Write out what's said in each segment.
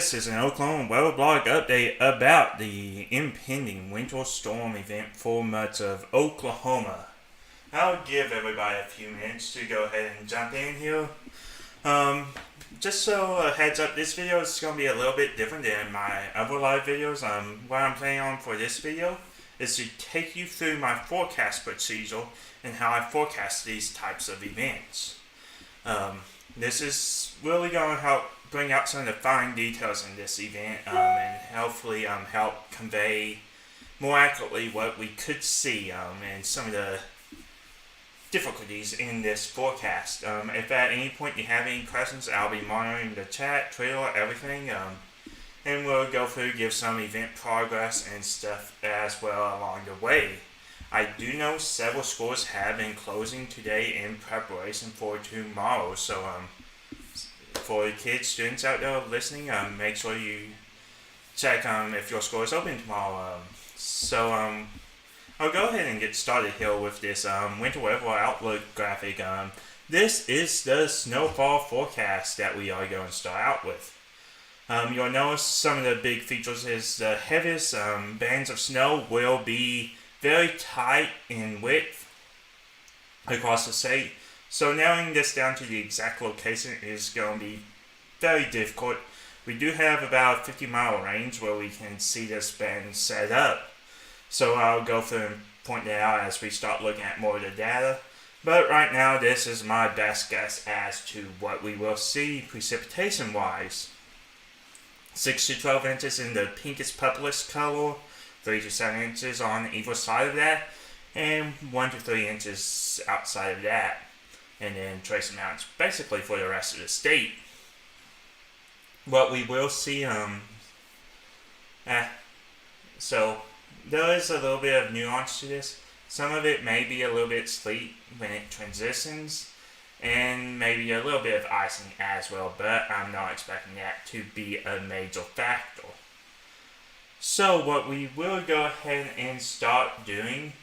This is an Oklahoma weather blog update about the impending winter storm event for much of Oklahoma. I'll give everybody a few minutes to go ahead and jump in here. Just so a heads up, this video is going to be a little bit different than my other live videos. What I'm planning on for this video is to take you through my forecast procedure and how I forecast these types of events. This is really going to help bring out some of the fine details in this event and hopefully help convey more accurately what we could see and some of the difficulties in this forecast. If at any point you have any questions, I'll be monitoring the chat, Twitter, everything, and we'll go through, give some event progress and stuff as well along the way. I do know several schools have been closing today in preparation for tomorrow, so for kids, students out there listening, make sure you check if your school is open tomorrow. I'll go ahead and get started here with this winter weather outlook graphic. This is the snowfall forecast that we are going to start out with. You'll notice some of the big features is the heaviest bands of snow will be very tight in width across the state. So narrowing this down to the exact location is going to be very difficult. We do have about a 50-mile range where we can see this band set up. So I'll go through and point that out as we start looking at more of the data. But right now, this is my best guess as to what we will see precipitation-wise. 6 to 12 inches in the pinkest purplish color, 3 to 7 inches on either side of that, and 1 to 3 inches outside of that. And then trace amounts basically for the rest of the state. What we will see, so there is a little bit of nuance to this. Some of it may be a little bit sleet when it transitions, and maybe a little bit of icing as well, but I'm not expecting that to be a major factor. So what we will go ahead and start doing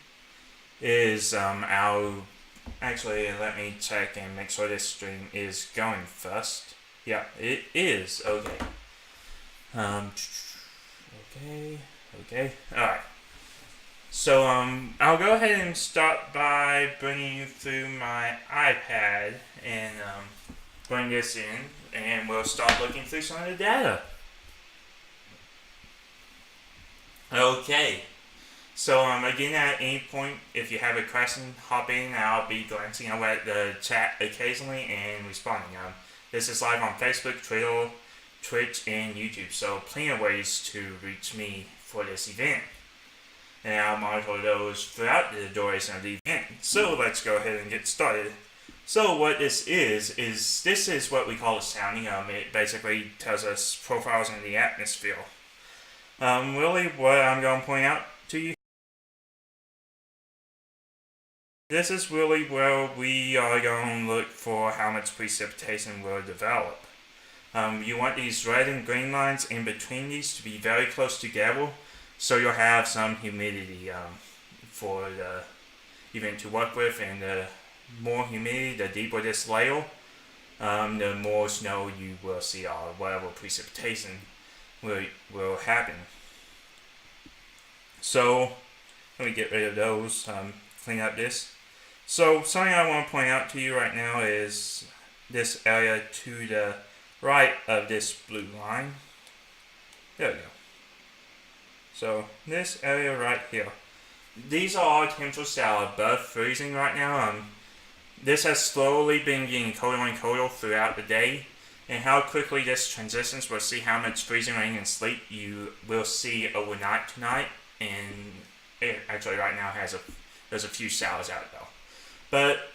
is actually, let me check and make sure this stream is going first. Yeah, it is. Okay. Okay. Alright. So, I'll go ahead and start by bringing you through my iPad and bring this in, and we'll start looking through some of the data. Okay. So, again, at any point, if you have a question, hop in, and I'll be glancing over at the chat occasionally and responding. This is live on Facebook, Twitter, Twitch, and YouTube, so plenty of ways to reach me for this event. And I'll monitor those throughout the duration of the event. So, let's go ahead and get started. So, what this is this is what we call a sounding. It basically tells us profiles in the atmosphere. Really, what I'm going to point out to you, this is really where we are going to look for how much precipitation will develop. You want these red and green lines in between these to be very close together, so you'll have some humidity for the event to work with, and the more humidity, the deeper this layer, the more snow you will see, or whatever precipitation will happen. So, let me get rid of those, clean up this. So, something I want to point out to you right now is this area to the right of this blue line. There we go. So, this area right here. These are all temperatures that are above freezing right now. This has slowly been getting colder and colder throughout the day. And how quickly this transitions, we'll see how much freezing rain and sleet you will see overnight tonight. And it actually right now there's a few showers out though. But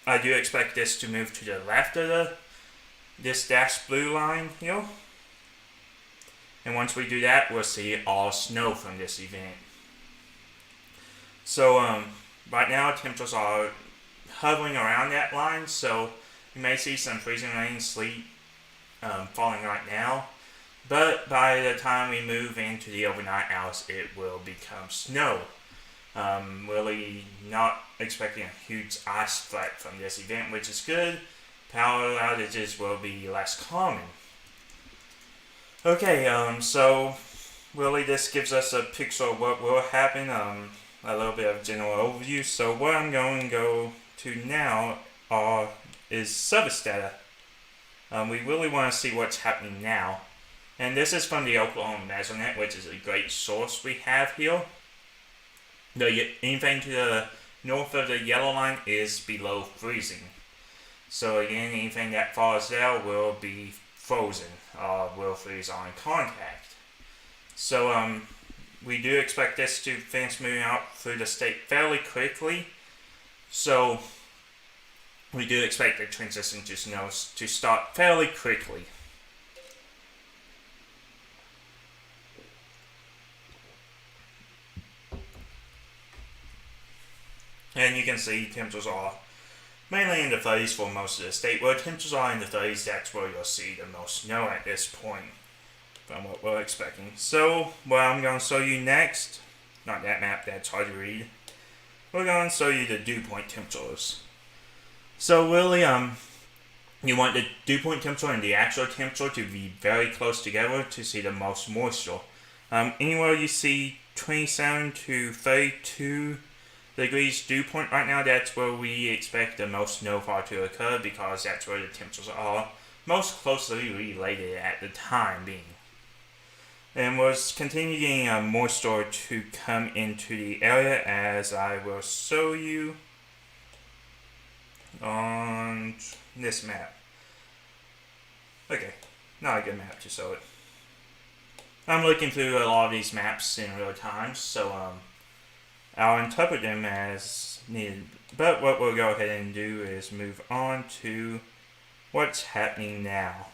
I do expect this to move to the left of this dashed blue line here. And once we do that, we'll see all snow from this event. So right now temperatures are hovering around that line, so you may see some freezing rain, sleet falling right now. But by the time we move into the overnight hours, it will become snow. Really not expecting a huge ice threat from this event, which is good. Power outages will be less common. Okay, so really this gives us a picture of what will happen, a little bit of general overview. So what I'm going to go to now is service data. We really want to see what's happening now. And this is from the Oklahoma Mesonet, which is a great source we have here. Anything to the north of the yellow line is below freezing. So again, anything that falls there will be frozen or will freeze on contact. So we do expect this to finish moving out through the state fairly quickly. So we do expect the transition to snow to start fairly quickly. And you can see temperatures are mainly in the 30s for most of the state. Where temperatures are in the 30s, that's where you'll see the most snow at this point from what we're expecting. So, what I'm going to show you next, not that map, that's hard to read. We're going to show you the dew point temperatures. So really, you want the dew point temperature and the actual temperature to be very close together to see the most moisture. Anywhere you see 27 to 32 degrees dew point right now, that's where we expect the most snowfall to occur because that's where the temperatures are most closely related at the time being. And we'll continue getting moisture to come into the area as I will show you on this map. Okay, not a good map to show it. I'm looking through a lot of these maps in real time, so I'll interpret them as needed. But what we'll go ahead and do is move on to what's happening now.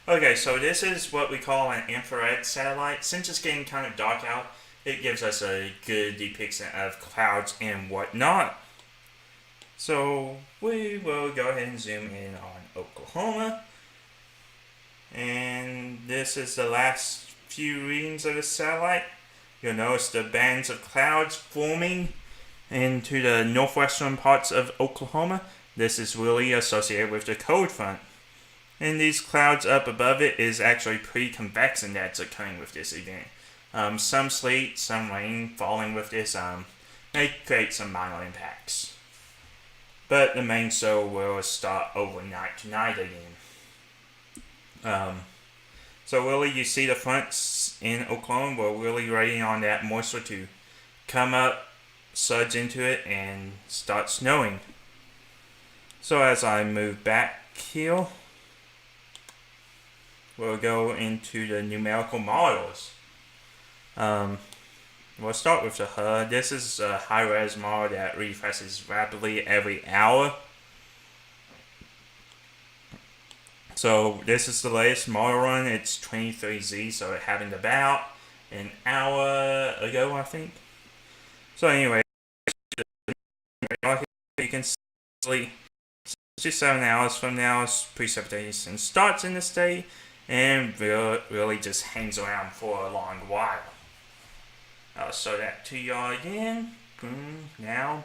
Okay, so this is what we call an infrared satellite. Since it's getting kind of dark out, it gives us a good depiction of clouds and whatnot. So we will go ahead and zoom in on Oklahoma. And this is the last few readings of the satellite. You'll notice the bands of clouds forming into the northwestern parts of Oklahoma. This is really associated with the cold front. And these clouds up above it is actually pre-convection that's occurring with this event. Some sleet, some rain falling with this may create some minor impacts. But the main show will start overnight tonight again. So really you see the fronts in Oklahoma, we're really waiting on that moisture to come up, surge into it, and start snowing. So as I move back here, we'll go into the numerical models. We'll start with the HUD. This is a high-res model that refreshes rapidly every hour. So this is the latest model run. It's 23Z, so it happened about an hour ago, I think. So anyway, you can see 7 hours from now, precipitation starts in the state and really just hangs around for a long while. I'll show that to y'all again. Now.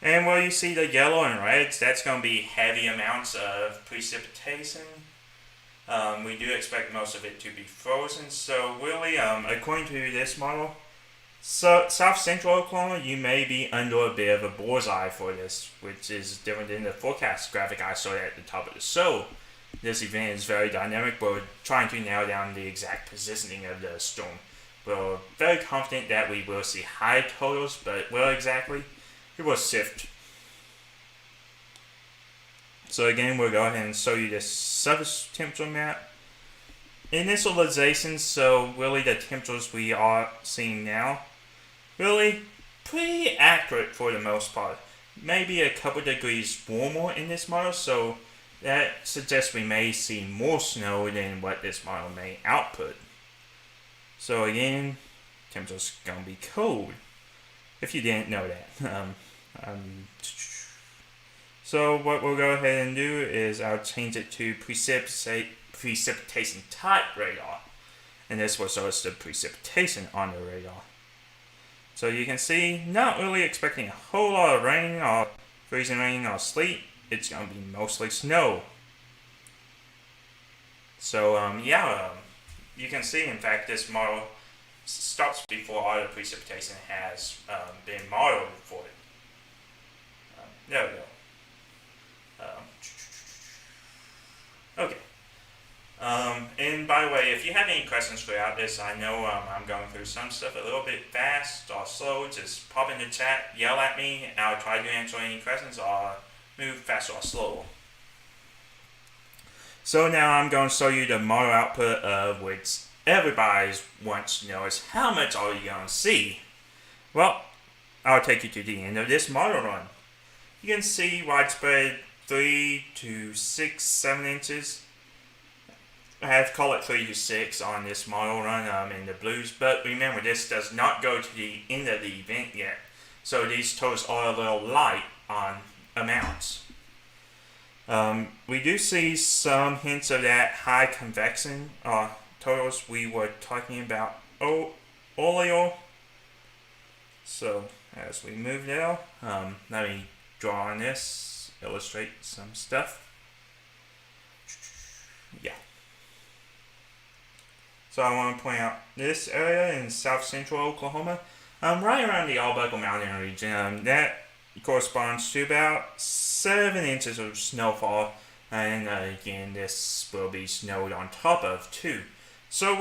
And where you see the yellow and reds, that's going to be heavy amounts of precipitation. We do expect most of it to be frozen. So really, according to this model, South Central Oklahoma, you may be under a bit of a bullseye for this, which is different than the forecast graphic I showed at the top of the show. This event is very dynamic, but we're trying to narrow down the exact positioning of the storm. We're very confident that we will see high totals, but where exactly, it will shift. So again, we'll go ahead and show you this surface temperature map. Initialization, so really the temperatures we are seeing now, really pretty accurate for the most part. Maybe a couple degrees warmer in this model, so that suggests we may see more snow than what this model may output. So again, temperature's gonna be cold, if you didn't know that. So what we'll go ahead and do is I'll change it to precipitation type radar. And this will show us the precipitation on the radar. So you can see, not really expecting a whole lot of rain or freezing rain or sleet. It's going to be mostly snow. So you can see, in fact, this model starts before all the precipitation has been modeled for it. There we go. Okay. And by the way, if you have any questions throughout this, I know I'm going through some stuff a little bit fast or slow. Just pop in the chat, yell at me, and I'll try to answer any questions or move fast or slow. So now I'm going to show you the model output of which everybody wants to know is how much are you going to see? Well, I'll take you to the end of this model run. You can see widespread 3 to 6, 7 inches. I have to call it 3 to 6 on this model run in the blues, but remember this does not go to the end of the event yet. So these totals are a little light on amounts. We do see some hints of that high convection totals we were talking about earlier. So as we move now, let me draw on this, illustrate some stuff. Yeah. So I want to point out this area in south central Oklahoma, right around the Arbuckle Mountain region. That corresponds to about 7 inches of snowfall, and again, this will be snowed on top of too. So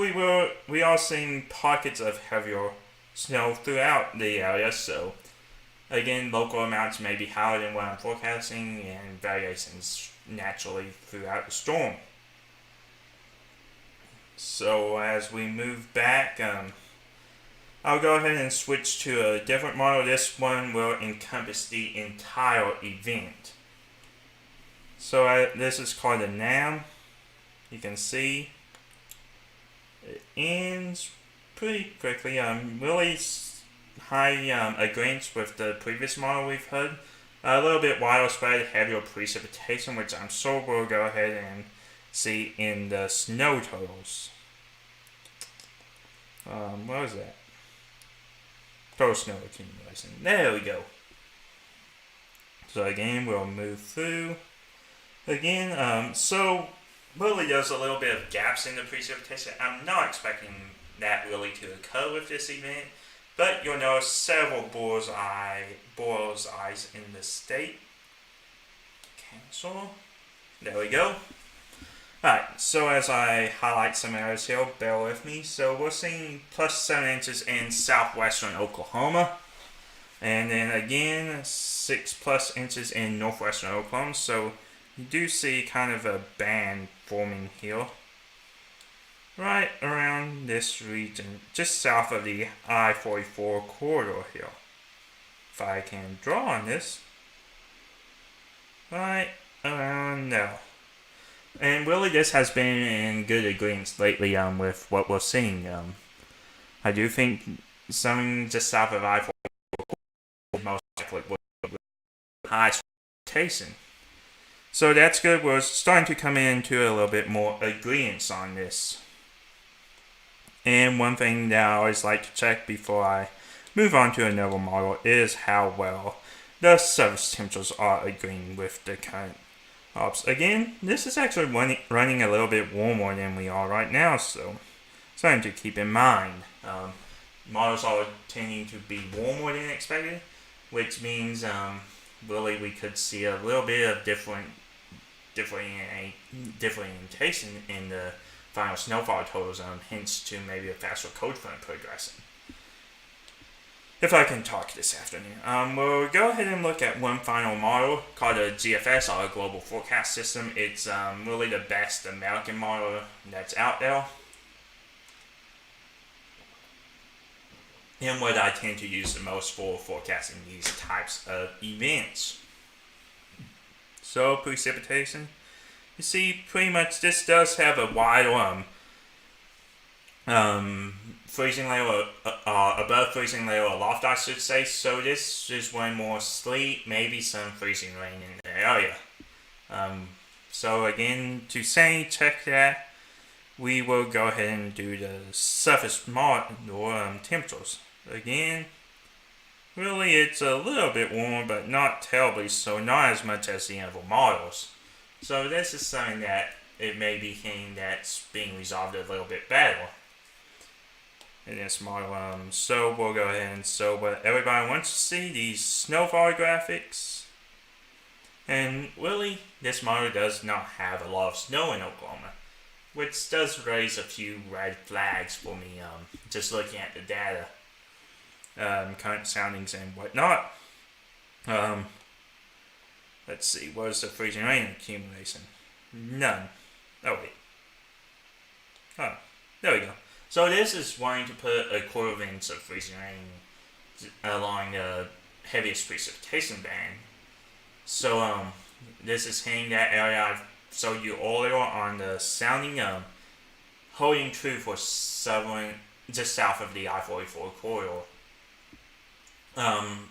we are seeing pockets of heavier snow throughout the area. So again, local amounts may be higher than what I'm forecasting, and variations naturally throughout the storm. So as we move back, I'll go ahead and switch to a different model. This one will encompass the entire event. So this is called a NAM. You can see it ends pretty quickly. Really high agreement with the previous model we've had. A little bit wider spread, heavier precipitation, which I'm sure we'll go ahead and see in the snow totals. What was that? Total snow accumulation. There we go. So again, we'll move through. Again, so really there's a little bit of gaps in the precipitation. I'm not expecting that really to occur with this event, but you'll notice several bull's eyes in the state. Cancel. There we go. Alright, so as I highlight some areas here, bear with me. So we're seeing plus 7 inches in southwestern Oklahoma. And then again, 6 plus inches in northwestern Oklahoma. So you do see kind of a band forming here. Right around this region, just south of the I-44 corridor here. If I can draw on this. Right around there. And really this has been in good agreement lately with what we're seeing. I do think something just south of I-44 most likely would high precipitation. So that's good. We're starting to come into a little bit more agreement on this. And one thing that I always like to check before I move on to another model is how well the surface temperatures are agreeing with the current ops. Again, this is actually running a little bit warmer than we are right now, so something to keep in mind. Models are tending to be warmer than expected, which means really we could see a little bit of differentiation in the final snowfall totals, hence to maybe a faster cold front progressing. If I can talk this afternoon. We'll go ahead and look at one final model called a GFS, or a Global Forecast System. It's really the best American model that's out there, and what I tend to use the most for forecasting these types of events. So precipitation, you see pretty much this does have a wide freezing layer, above freezing layer aloft, I should say. So this is one more sleet, maybe some freezing rain in the area. So again, to check that, we will go ahead and do the surface model temperatures. Again, really it's a little bit warmer, but not terribly so, not as much as the other models. So this is something that it may be thing that's being resolved a little bit better in this model. So we'll go ahead and so what everybody wants to see, these snowfall graphics. And really, this model does not have a lot of snow in Oklahoma, which does raise a few red flags for me, just looking at the data, current soundings and whatnot. Let's see, what is the freezing rain accumulation? None. Oh wait. Oh, there we go. So this is wanting to put a quarter of an inch of freezing rain along the heaviest precipitation band. So this is hitting that area I've showed you earlier on the sounding, holding true for southern, just south of the I-44 corridor.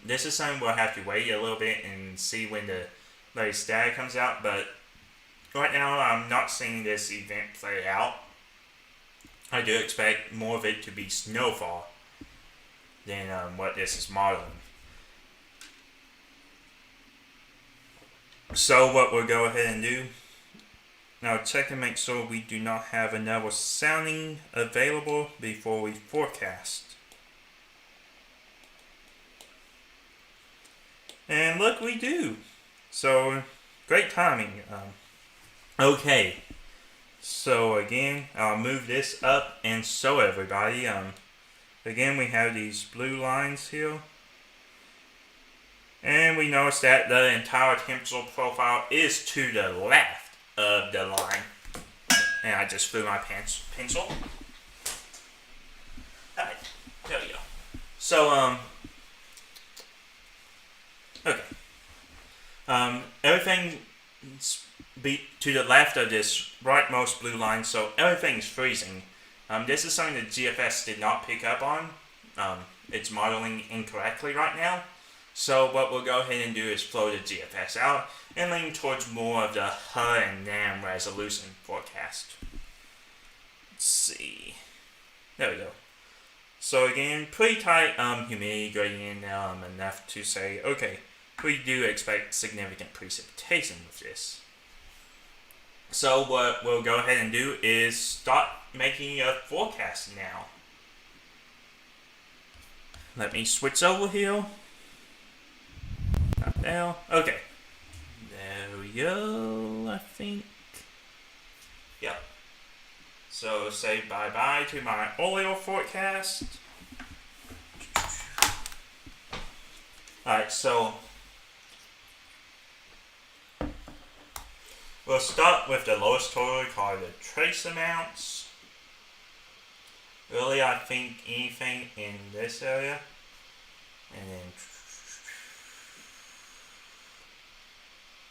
This is something we'll have to wait a little bit and see when the latest data comes out, but right now I'm not seeing this event play out. I do expect more of it to be snowfall than what this is modeling. So what we'll go ahead and do, now check and make sure we do not have another sounding available before we forecast. And look, we do. So, great timing. Okay. So again, I'll move this up and show everybody. Again, we have these blue lines here. And we notice that the entire temperature profile is to the left of the line. And I just threw my pencil. Alright, there we go. So, okay. Everything to the left of this rightmost blue line, so everything's freezing. This is something that GFS did not pick up on. It's modeling incorrectly right now. So what we'll go ahead and do is flow the GFS out and lean towards more of the HUD and NAM resolution forecast. Let's see. There we go. So again, pretty tight humidity gradient, enough to say, okay, we do expect significant precipitation with this. So what we'll go ahead and do is start making a forecast now. Let me switch over here. Not now. Okay. There we go, I think. Yep. So say bye-bye to my earlier forecast. Alright, so we'll start with the lowest total called the trace amounts. Really, I think anything in this area, and then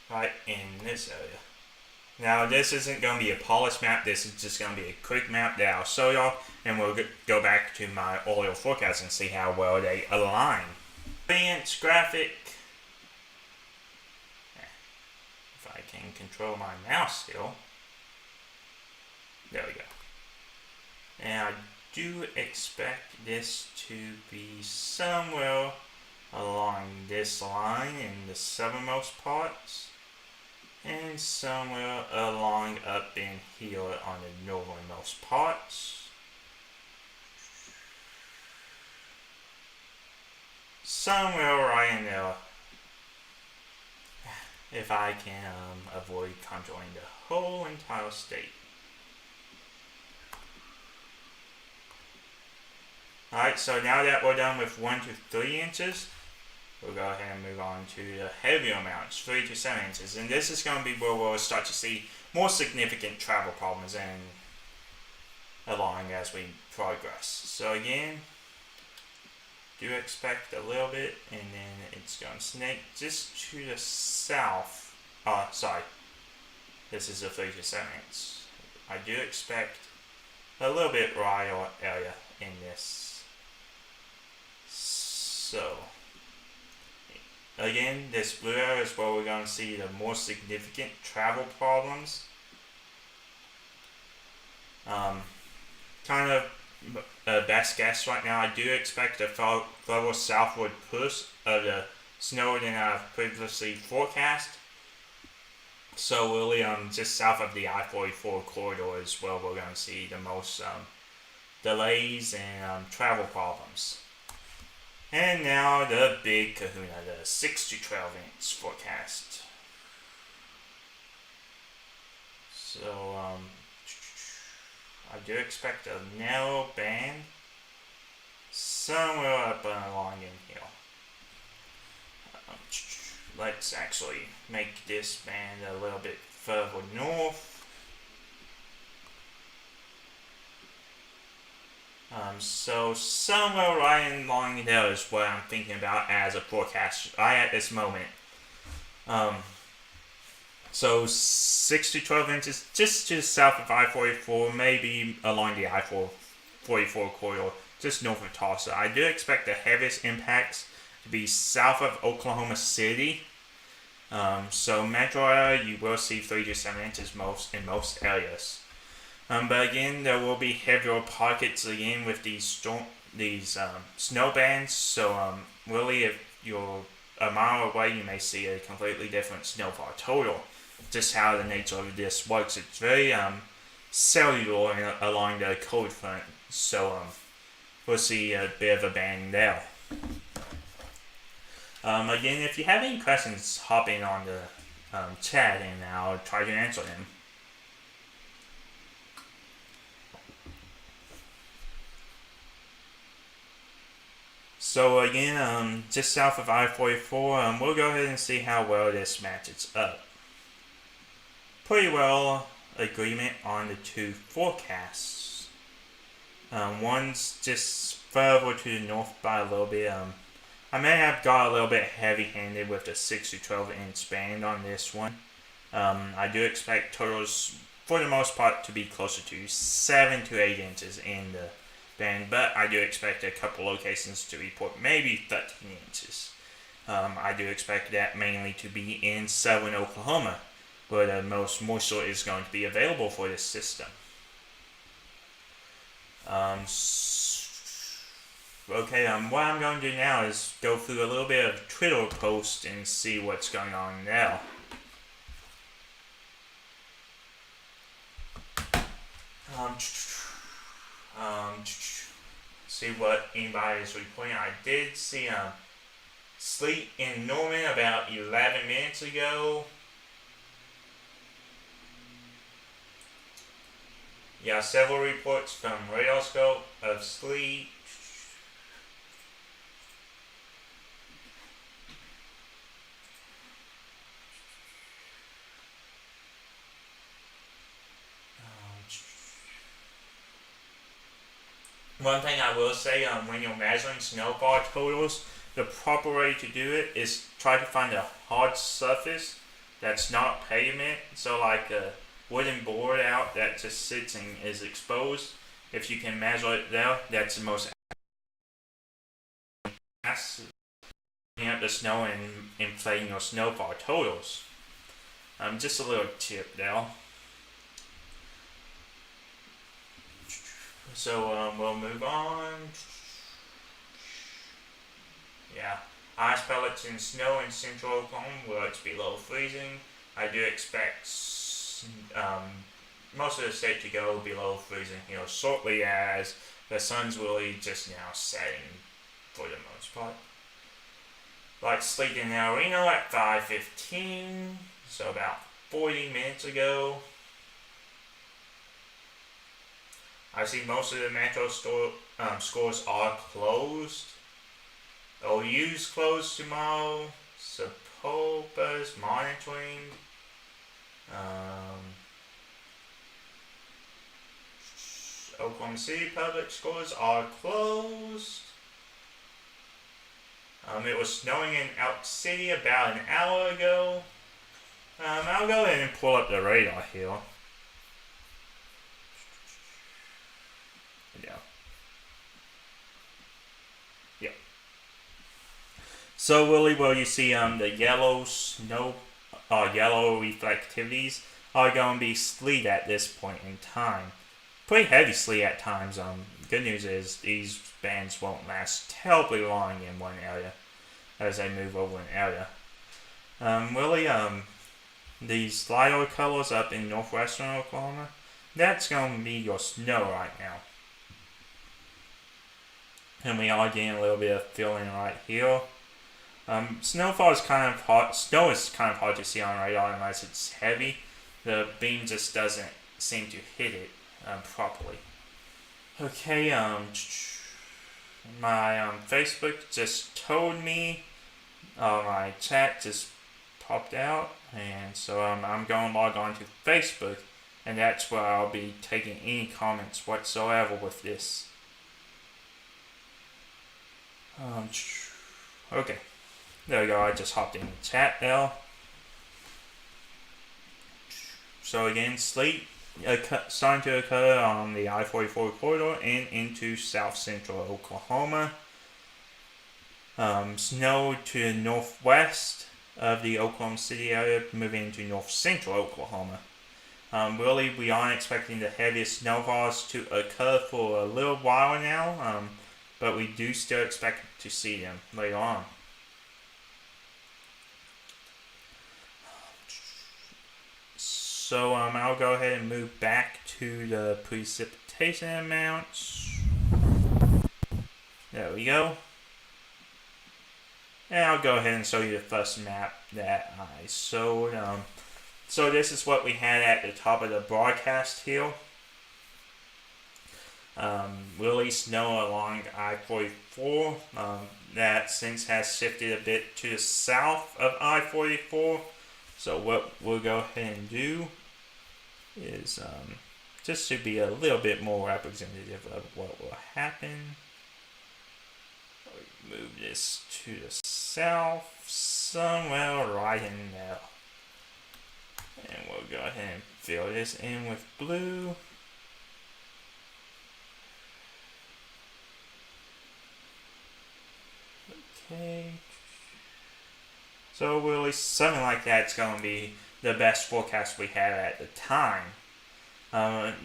right in this area. Now, this isn't going to be a polished map. This is just going to be a quick map that I'll show y'all, and we'll go back to my earlier forecast and see how well they align. Brilliant graphic. If I can control my mouse still. There we go. And I do expect this to be somewhere along this line in the southernmost parts, and somewhere along up in here on the northernmost parts. Somewhere right in there, if I can avoid controlling the whole entire state. Alright, so now that we're done with 1 to 3 inches, we'll go ahead and move on to the heavier amounts, 3 to 7 inches. And this is going to be where we'll start to see more significant travel problems and along as we progress. So again, do expect a little bit, and then it's going to snake just to the south. Sorry, this is a 3 to 7 inch. I do expect a little bit drier area in this. So again, this blue area is where we're going to see the more significant travel problems. Kind of best guess right now, I do expect a further southward push of the snow than I've previously forecast. So really, just south of the I-44 corridor is where we're going to see the most delays and travel problems. And now the big kahuna, the 6 to 12 inch forecast. So I do expect a narrow band somewhere up along in here. Let's actually make this band a little bit further north. So somewhere right along there is what I'm thinking about as a forecast right at this moment. So 6 to 12 inches just south of I-44, maybe along the I-44 corridor, just north of Tulsa. I do expect the heaviest impacts to be south of Oklahoma City. So metro area, you will see 3 to 7 inches in most areas. But again, there will be heavier pockets again with these snow bands. So really, if you're a mile away, you may see a completely different snowfall total. Just how the nature of this works. It's very cellular along the cold front. So we'll see a bit of a band there. Again, if you have any questions, hop in on the chat and I'll try to answer them. So again, just south of I-44, we'll go ahead and see how well this matches up. Pretty well agreement on the two forecasts. One's just further to the north by a little bit. I may have got a little bit heavy-handed with the 6 to 12 inch band on this one. I do expect totals for the most part to be closer to 7 to 8 inches in the band, but I do expect a couple locations to report maybe 13 inches. I do expect that mainly to be in southern Oklahoma, where the most moisture is going to be available for this system. Okay, what I'm going to do now is go through a little bit of Twitter post and see what's going on now. See what anybody is reporting. I did see sleet in Norman about 11 minutes ago. Yeah, several reports from Radarscope of sleet. One thing I will say, when you're measuring snowfall totals, the proper way to do it is try to find a hard surface that's not pavement. So like a wooden board out that just sits and is exposed. If you can measure it there, that's the most picking up the snow and inflating your snowfall totals. Just a little tip there. So we'll move on. Yeah, ice pellets and snow in central Oklahoma where it's below freezing. I do expect most of the state to go below freezing here shortly as the sun's really just now setting for the most part. Like sleet in El Reno at 5:15, so about 40 minutes ago. I see most of the metro schools are closed. OU's closed tomorrow. Sapopa's monitoring. Oklahoma City public schools are closed. It was snowing in Elk City about an hour ago. I'll go ahead and pull up the radar here. Yeah. So really, well, you see the yellow reflectivities are going to be sleet at this point in time. Pretty heavy sleet at times. Good news is these bands won't last terribly long in one area as they move over an area. Really, these lighter colors up in northwestern Oklahoma, that's going to be your snow right now. And we are getting a little bit of feeling right here. Snowfall is kind of hard. Snow is kind of hard to see on radar unless it's heavy. The beam just doesn't seem to hit it properly. Okay, my Facebook just told me, my chat just popped out, and so I'm going to log on to Facebook, and that's where I'll be taking any comments whatsoever with this. Okay, there we go. I just hopped in the chat now. So again, sleet starting to occur on the I-44 corridor and into south central Oklahoma. Snow to the northwest of the Oklahoma City area, moving into north central Oklahoma. Really, we aren't expecting the heaviest snowfalls to occur for a little while now, but we do still expect to see them later on. So I'll go ahead and move back to the precipitation amounts. There we go. And I'll go ahead and show you the first map that I showed. So this is what we had at the top of the broadcast here. Really snow along I-44. That since has shifted a bit to the south of I-44. So what we'll go ahead and do is just to be a little bit more representative of what will happen. Move this to the south, somewhere right in there. And we'll go ahead and fill this in with blue. Okay. So really something like that's going to be the best forecast we had at the time.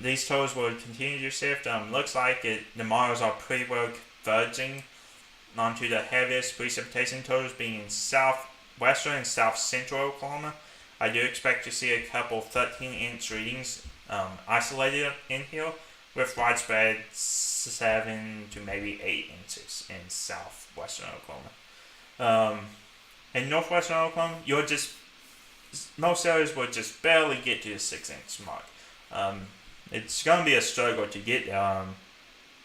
These totals will continue to shift. Looks like the models are pretty well converging onto the heaviest precipitation totals being in southwestern and south central Oklahoma. I do expect to see a couple 13-inch readings isolated in here, with widespread 7 to maybe 8 inches in southwestern Oklahoma. In northwestern Oklahoma, most areas will just barely get to the 6-inch mark. It's going to be a struggle to get there.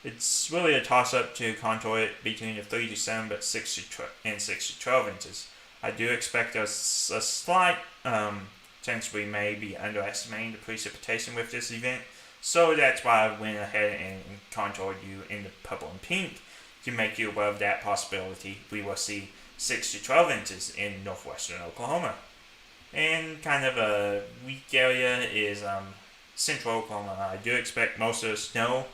It's really a toss-up to contour it between the 3 to 7, but 6 to 12 inches. I do expect a slight chance we may be underestimating the precipitation with this event, so that's why I went ahead and contoured you in the purple and pink to make you aware of that possibility. We will see 6 to 12 inches in northwestern Oklahoma. And kind of a weak area is central Oklahoma. I do expect most of the snow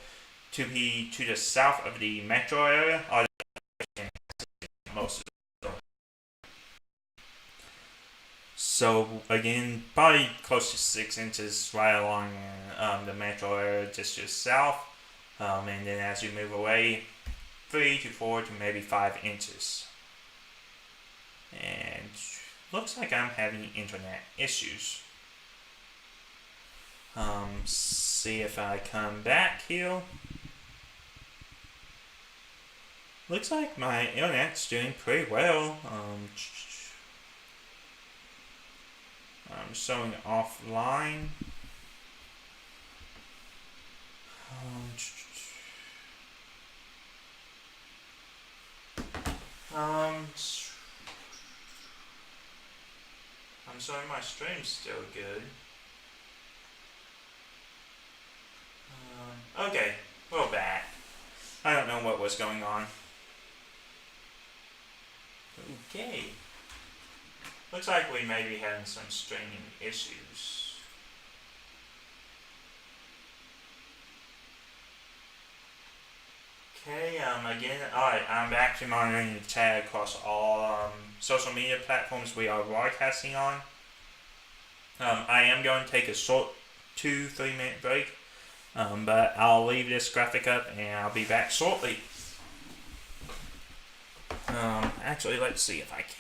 to be to the south of the metro area. Most of the So again, probably close to 6 inches right along the metro area just to the south. And then as you move away, 3 to 4 to maybe 5 inches. And looks like I'm having internet issues. See if I come back here. Looks like my internet's doing pretty well. I'm showing offline. I'm showing my stream's still good. Okay, we're back. I don't know what was going on. Okay. Looks like we may be having some streaming issues. Okay, again, alright, I'm back to monitoring the chat across all social media platforms we are broadcasting on. I am going to take a short 2-3 minute break, but I'll leave this graphic up and I'll be back shortly. Actually, let's see if I can't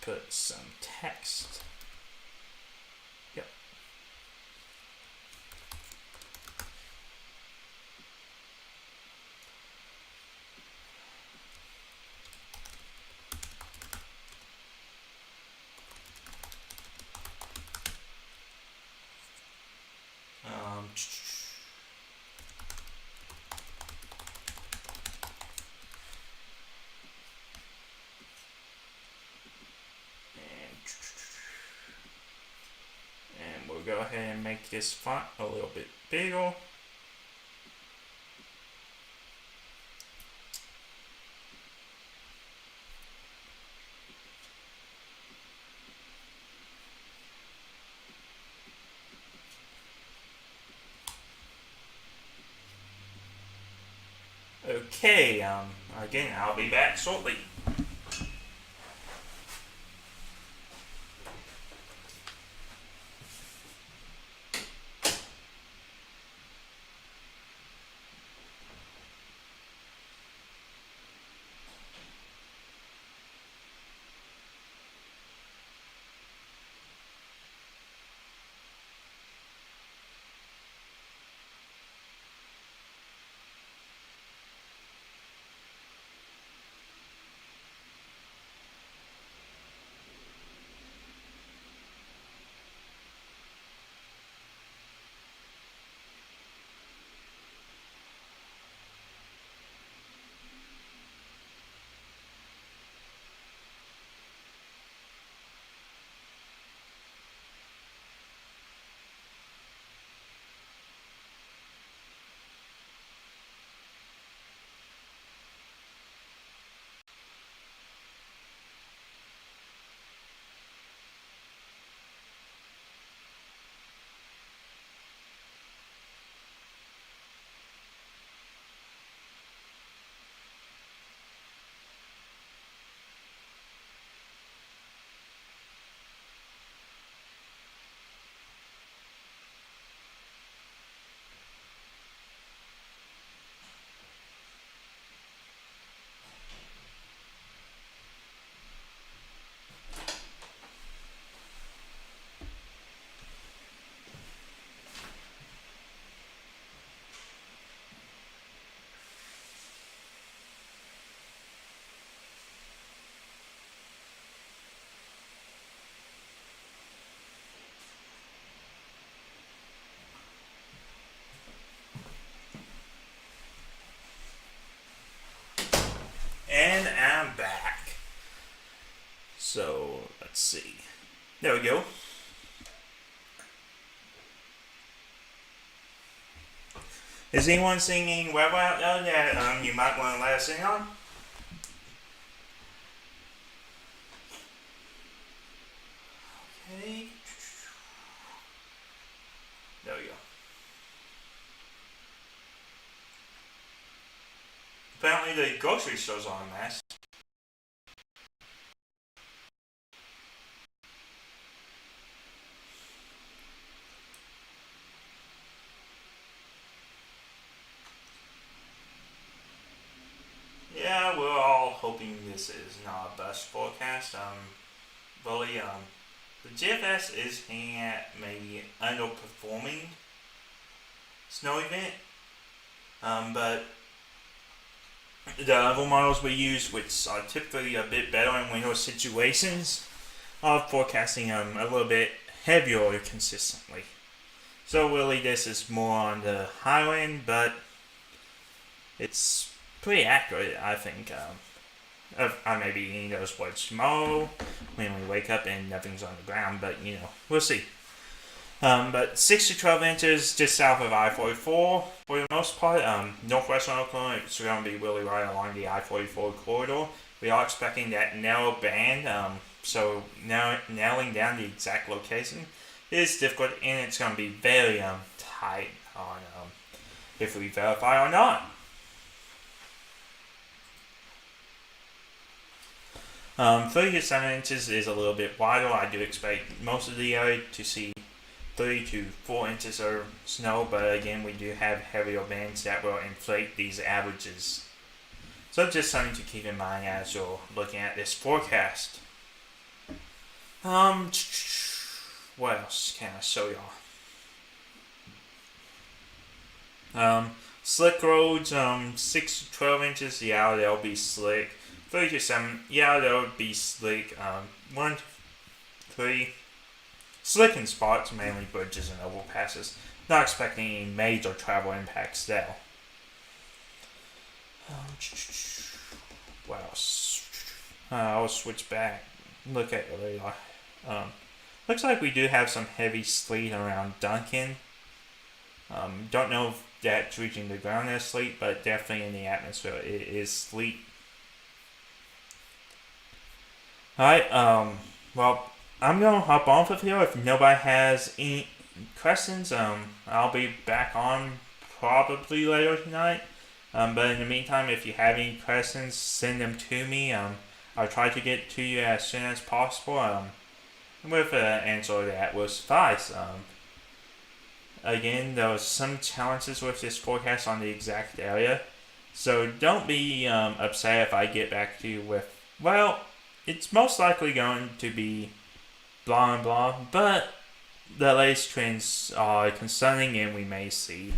put some text. make this font a little bit bigger. Okay, again, I'll be back shortly. And I'm back. So, let's see. There we go. Is anyone singing weather out there that you might want to let us sing on? Okay. There we go. Apparently the grocery store's on a mess. Yeah, we're all hoping this is not a bust forecast. Really, the GFS is hinting at maybe underperforming snow event. But the other models we use, which are typically a bit better in winter situations, are forecasting a little bit heavier consistently. So really, this is more on the high end, but it's pretty accurate, I think. I may be eating those words tomorrow when we wake up and nothing's on the ground, but we'll see. But 6 to 12 inches just south of I-44 for the most part. Northwestern Oklahoma, it's going to be really right along the I-44 corridor. We are expecting that narrow band, so now nailing down the exact location is difficult, and it's going to be very tight on if we verify or not. 3 to 7 inches is a little bit wider. I do expect most of the area to see 3 to 4 inches of snow, but again, we do have heavier bands that will inflate these averages. So just something to keep in mind as you're looking at this forecast. What else can I show y'all? Slick roads, 6 to 12 inches, yeah, they'll be slick. 3 to 7, yeah, they'll be slick. 1 to 3, slick in spots, mainly bridges and overpasses. Not expecting any major travel impacts there. What else? I'll switch back. Look at the radar. Looks like we do have some heavy sleet around Duncan. Don't know if that's reaching the ground as sleet, but definitely in the atmosphere it is sleet. Alright, well, I'm gonna hop off of here. If nobody has any questions, I'll be back on probably later tonight. But in the meantime, if you have any questions, send them to me. I'll try to get to you as soon as possible. With an answer that will suffice. Again, there was some challenges with this forecast on the exact area, so don't be upset if I get back to you with, well, it's most likely going to be blah and blah, but the latest trends are concerning and we may see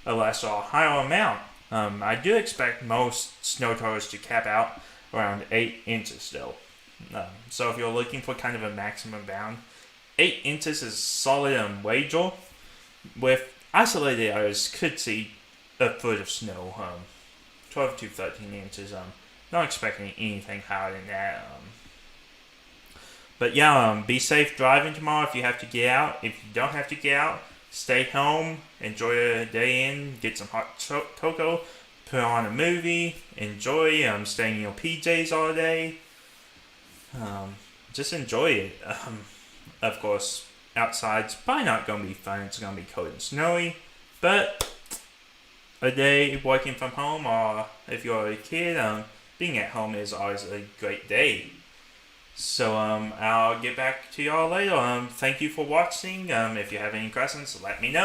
a less or higher amount. I do expect most snow totals to cap out around 8 inches still. So if you're looking for kind of a maximum bound, 8 inches is solid wager. With isolated areas, could see a foot of snow, 12 to 13 inches. Not expecting anything higher than that. But yeah, be safe driving tomorrow if you have to get out. If you don't have to get out, stay home, enjoy the day in, get some hot cocoa, put on a movie, enjoy staying in your PJs all day. Just enjoy it. Of course, outside's probably not going to be fun. It's going to be cold and snowy. But a day working from home, or if you're a kid, being at home is always a great day. So I'll get back to y'all later. Thank you for watching. If you have any questions, let me know.